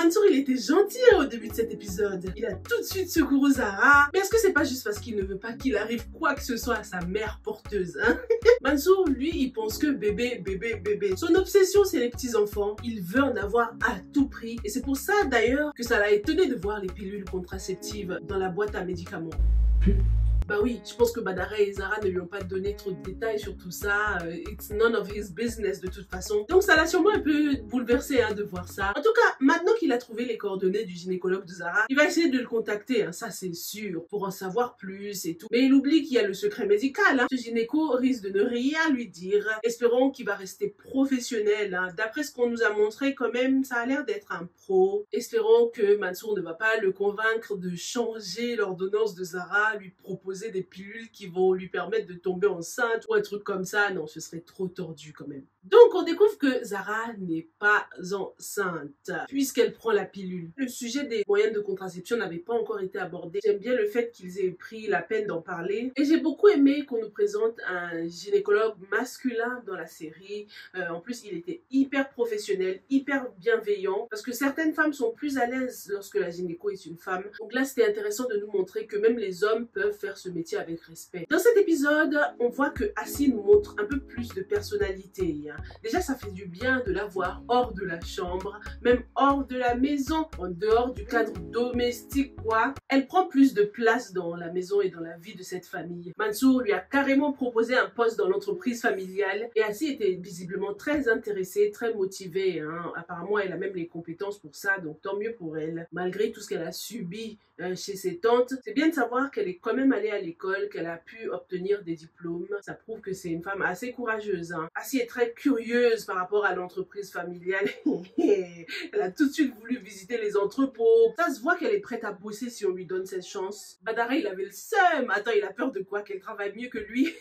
Mansour, il était gentil au début de cet épisode. Il a tout de suite secouru Zara. Mais est-ce que c'est pas juste parce qu'il ne veut pas qu'il arrive quoi que ce soit à sa mère porteuse, hein? Mansour, lui, il pense que bébé, bébé, bébé. Son obsession, c'est les petits-enfants. Il veut en avoir à tout prix. Et c'est pour ça, d'ailleurs, que ça l'a étonné de voir les pilules contraceptives dans la boîte à médicaments. Bah oui, je pense que Badara et Zara ne lui ont pas donné trop de détails sur tout ça. It's none of his business de toute façon. Donc ça l'a sûrement un peu bouleversé hein, de voir ça. En tout cas, maintenant qu'il a trouvé les coordonnées du gynécologue de Zara, il va essayer de le contacter, hein, ça c'est sûr, pour en savoir plus et tout. Mais il oublie qu'il y a le secret médical. Hein. Ce gynéco risque de ne rien lui dire. Espérons qu'il va rester professionnel. Hein. D'après ce qu'on nous a montré, quand même, ça a l'air d'être un pro. Espérons que Mansour ne va pas le convaincre de changer l'ordonnance de Zara, lui proposer des pilules qui vont lui permettre de tomber enceinte ou un truc comme ça. Non, ce serait trop tordu quand même. Donc on découvre que Zara n'est pas enceinte puisqu'elle prend la pilule. Le sujet des moyens de contraception n'avait pas encore été abordé. J'aime bien le fait qu'ils aient pris la peine d'en parler et j'ai beaucoup aimé qu'on nous présente un gynécologue masculin dans la série. En plus il était hyper professionnel, hyper bienveillant parce que certaines femmes sont plus à l'aise lorsque la gynéco est une femme. Donc là c'était intéressant de nous montrer que même les hommes peuvent faire ce métier avec respect. Dans cet épisode, on voit que Assi nous montre un peu plus de personnalité. Déjà, ça fait du bien de la voir hors de la chambre, même hors de la maison, en dehors du cadre domestique, quoi. Elle prend plus de place dans la maison et dans la vie de cette famille. Mansour lui a carrément proposé un poste dans l'entreprise familiale et Assi était visiblement très intéressée, très motivée. Hein. Apparemment, elle a même les compétences pour ça, donc tant mieux pour elle. Malgré tout ce qu'elle a subi chez ses tantes, c'est bien de savoir qu'elle est quand même allée à l'école, qu'elle a pu obtenir des diplômes. Ça prouve que c'est une femme assez courageuse. Hein. Assi est très curieuse par rapport à l'entreprise familiale. Elle a tout de suite voulu visiter les entrepôts. Ça se voit qu'elle est prête à bosser si on lui donne cette chance. Badara, il avait le seum. Attends, il a peur de quoi? Qu'elle travaille mieux que lui?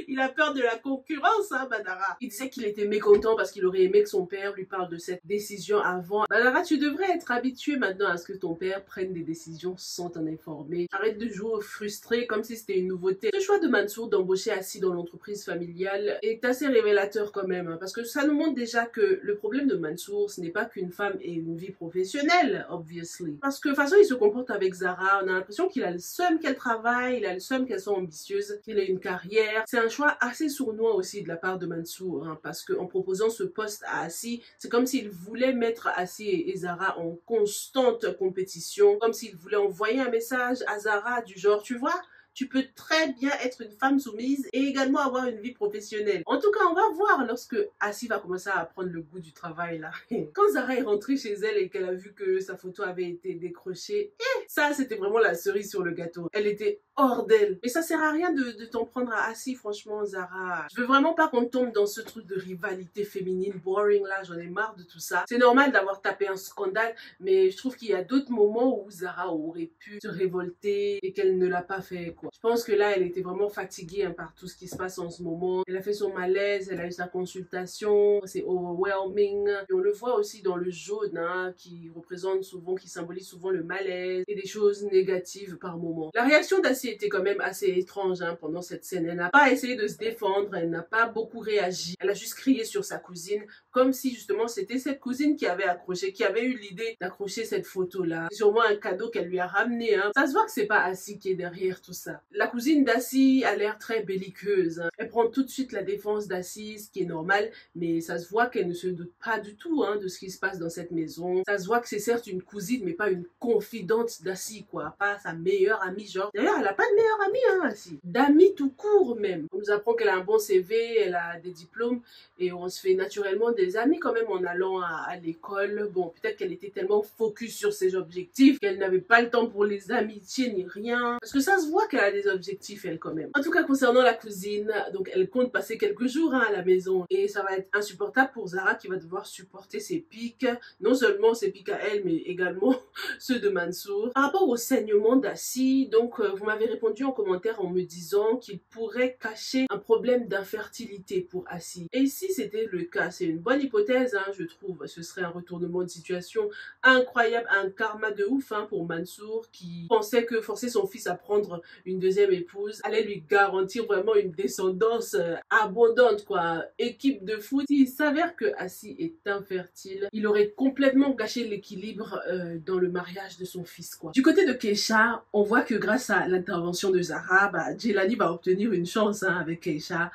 Il a peur de la concurrence, hein, Badara. Il disait qu'il était mécontent parce qu'il aurait aimé que son père lui parle de cette décision avant. Badara, tu devrais être habitué maintenant à ce que ton père prenne des décisions sans t'en informer. Arrête de jouer au frustré comme si c'était une nouveauté. Ce choix de Mansour d'embaucher Assi dans l'entreprise familiale est assez révélateur quand même, hein, parce que ça nous montre déjà que le problème de Mansour, ce n'est pas qu'une femme ait une vie professionnelle, obviously. Parce que de toute façon, il se comporte avec Zara, on a l'impression qu'il a le seum qu'elle travaille, il a le seum qu'elle soit ambitieuse, qu'elle ait une carrière. C'est un choix assez sournois aussi de la part de Mansour, hein, parce qu'en proposant ce poste à Assi, c'est comme s'il voulait mettre Assi et Zara en constante compétition, comme s'il voulait envoyer un message à Zara du genre, tu vois, tu peux très bien être une femme soumise et également avoir une vie professionnelle. En tout cas, on va voir lorsque Assi va commencer à prendre le goût du travail là. Quand Zara est rentrée chez elle et qu'elle a vu que sa photo avait été décrochée, ça c'était vraiment la cerise sur le gâteau. Elle était hors d'elle. Mais ça sert à rien de t'en prendre à Assi, franchement, Zara. Je veux vraiment pas qu'on tombe dans ce truc de rivalité féminine boring là, j'en ai marre de tout ça. C'est normal d'avoir tapé un scandale, mais je trouve qu'il y a d'autres moments où Zara aurait pu se révolter et qu'elle ne l'a pas fait, quoi. Je pense que là, elle était vraiment fatiguée hein, par tout ce qui se passe en ce moment. Elle a fait son malaise, elle a eu sa consultation, c'est overwhelming. Et on le voit aussi dans le jaune, hein, qui représente souvent, qui symbolise souvent le malaise et des choses négatives par moment. La réaction d'Assi était quand même assez étrange hein, pendant cette scène. Elle n'a pas essayé de se défendre, elle n'a pas beaucoup réagi. Elle a juste crié sur sa cousine, comme si justement c'était cette cousine qui avait accroché, qui avait eu l'idée d'accrocher cette photo-là. C'est sûrement un cadeau qu'elle lui a ramené. Hein. Ça se voit que c'est pas Assi qui est derrière tout ça. La cousine d'Assi a l'air très belliqueuse. Hein. Elle prend tout de suite la défense d'Assi, ce qui est normal, mais ça se voit qu'elle ne se doute pas du tout hein, de ce qui se passe dans cette maison. Ça se voit que c'est certes une cousine, mais pas une confidente d'Assi, quoi. Pas sa meilleure amie, genre. D'ailleurs, elle a pas de meilleure amie, hein, Assi. D'amis tout court, même. On nous apprend qu'elle a un bon CV, elle a des diplômes, et on se fait naturellement des amis quand même en allant à l'école. Bon, peut-être qu'elle était tellement focus sur ses objectifs qu'elle n'avait pas le temps pour les amitiés ni rien. Parce que ça se voit qu'elle a des objectifs, elle, quand même. En tout cas, concernant la cousine, donc elle compte passer quelques jours hein, à la maison. Et ça va être insupportable pour Zara qui va devoir supporter ses pics. Non seulement ses pics à elle, mais également ceux de Mansour. Par rapport au saignement d'Assi, donc vous m'avez répondu en commentaire en me disant qu'il pourrait cacher un problème d'infertilité pour Assi. Et si c'était le cas, c'est une bonne hypothèse, hein, je trouve. Ce serait un retournement de situation incroyable, un karma de ouf hein, pour Mansour qui pensait que forcer son fils à prendre une une deuxième épouse allait lui garantir vraiment une descendance abondante, quoi. Équipe de foot. S'il s'avère que Assi est infertile, il aurait complètement gâché l'équilibre dans le mariage de son fils, quoi. Du côté de Keisha, on voit que grâce à l'intervention de Zara, Jelani va obtenir une chance avec Keisha.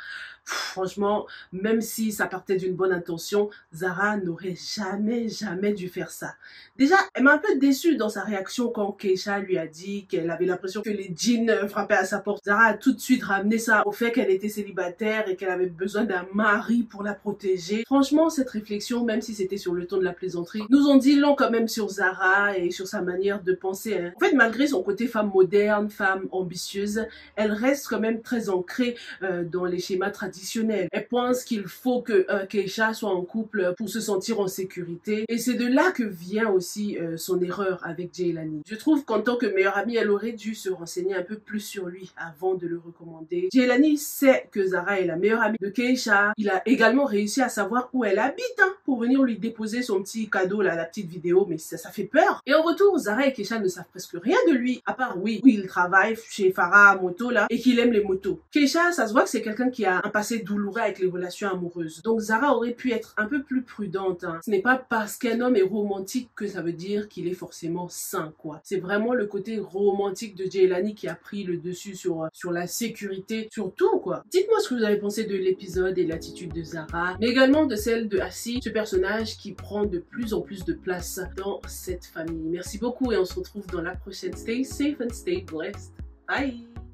Franchement, même si ça partait d'une bonne intention, Zara n'aurait jamais dû faire ça. Déjà, elle m'a un peu déçue dans sa réaction quand Keisha lui a dit qu'elle avait l'impression que les djinns frappaient à sa porte. Zara a tout de suite ramené ça au fait qu'elle était célibataire et qu'elle avait besoin d'un mari pour la protéger. Franchement, cette réflexion, même si c'était sur le ton de la plaisanterie, nous en dit long quand même sur Zara et sur sa manière de penser, hein. En fait, malgré son côté femme moderne, femme ambitieuse, elle reste quand même très ancrée dans les schémas traditionnels. Elle pense qu'il faut que Keisha soit en couple pour se sentir en sécurité. Et c'est de là que vient aussi son erreur avec Jelani. Je trouve qu'en tant que meilleure amie, elle aurait dû se renseigner un peu plus sur lui avant de le recommander. Jelani sait que Zara est la meilleure amie de Keisha. Il a également réussi à savoir où elle habite pour venir lui déposer son petit cadeau, là, la petite vidéo, mais ça fait peur. Et en retour, Zara et Keisha ne savent presque rien de lui, à part oui, il travaille chez Farah Moto là, et qu'il aime les motos. Keisha, ça se voit que c'est quelqu'un qui a un passé douloureux avec les relations amoureuses. Donc Zara aurait pu être un peu plus prudente. Ce n'est pas parce qu'un homme est romantique que ça veut dire qu'il est forcément sain, quoi. C'est vraiment le côté romantique de Jelani qui a pris le dessus sur la sécurité, sur tout, quoi. Dites-moi ce que vous avez pensé de l'épisode et de l'attitude de Zara, mais également de celle de Assi, ce personnage qui prend de plus en plus de place dans cette famille. Merci beaucoup et on se retrouve dans la prochaine. Stay safe and stay blessed. Bye!